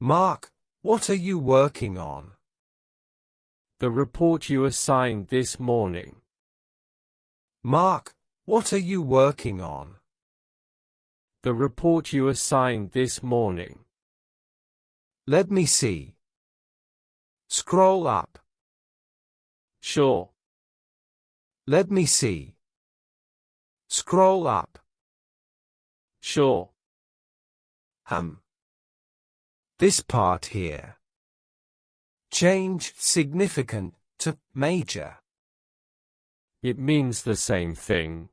Mark, what are you working on? The report you assigned this morning. Mark, what are you working on? The report you assigned this morning. Let me see. Scroll up. Sure. Let me see. Scroll up. Sure. This part here. Change significant to major. It means the same thing.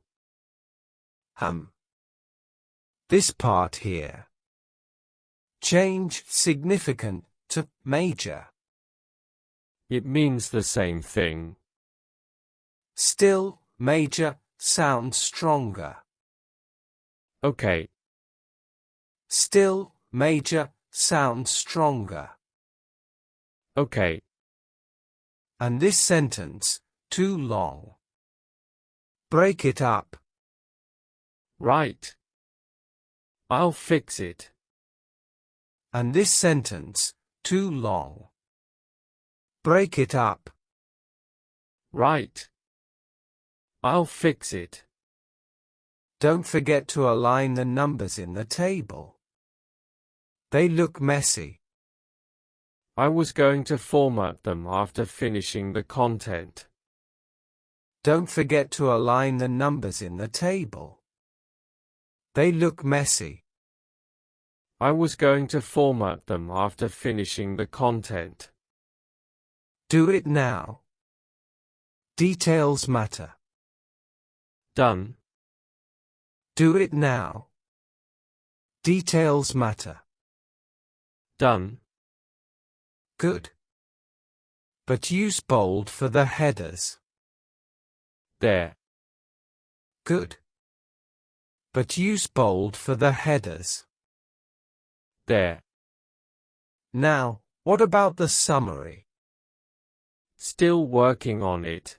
This part here. Change significant to major. It means the same thing. Still, major sounds stronger. Okay. Still, major sounds stronger. Okay. And this sentence, too long. Break it up. Right. I'll fix it. And this sentence, too long. Break it up. Right. I'll fix it. Don't forget to align the numbers in the table. They look messy. I was going to format them after finishing the content. Don't forget to align the numbers in the table. They look messy. I was going to format them after finishing the content. Do it now. Details matter. Done. Do it now. Details matter. Done. Good. But use bold for the headers. There. Good. But use bold for the headers. There. Now, what about the summary? Still working on it.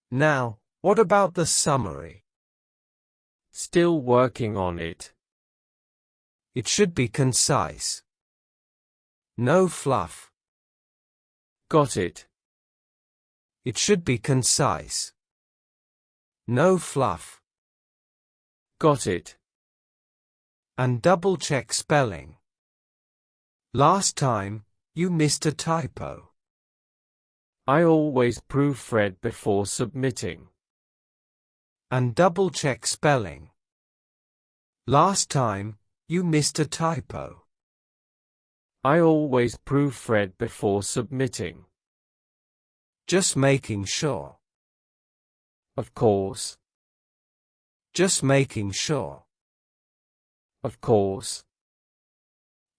Now, what about the summary? Still working on it. It should be concise. No fluff. Got it. It should be concise. No fluff. Got it. And double-check spelling. Last time, you missed a typo. I always proofread before submitting. And double-check spelling. Last time, you missed a typo. I always proofread before submitting. Just making sure. Of course. Just making sure. Of course.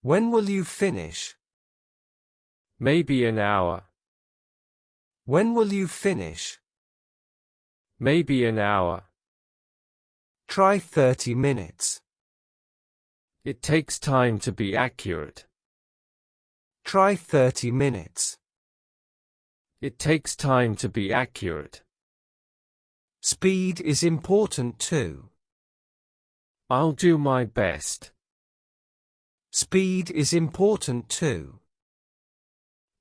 When will you finish? Maybe an hour. When will you finish? Maybe an hour. Try 30 minutes. It takes time to be accurate. Try 30 minutes. It takes time to be accurate. Speed is important too. I'll do my best. Speed is important too.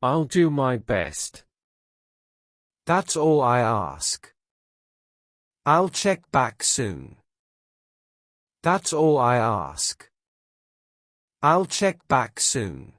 I'll do my best. That's all I ask. I'll check back soon. That's all I ask. I'll check back soon.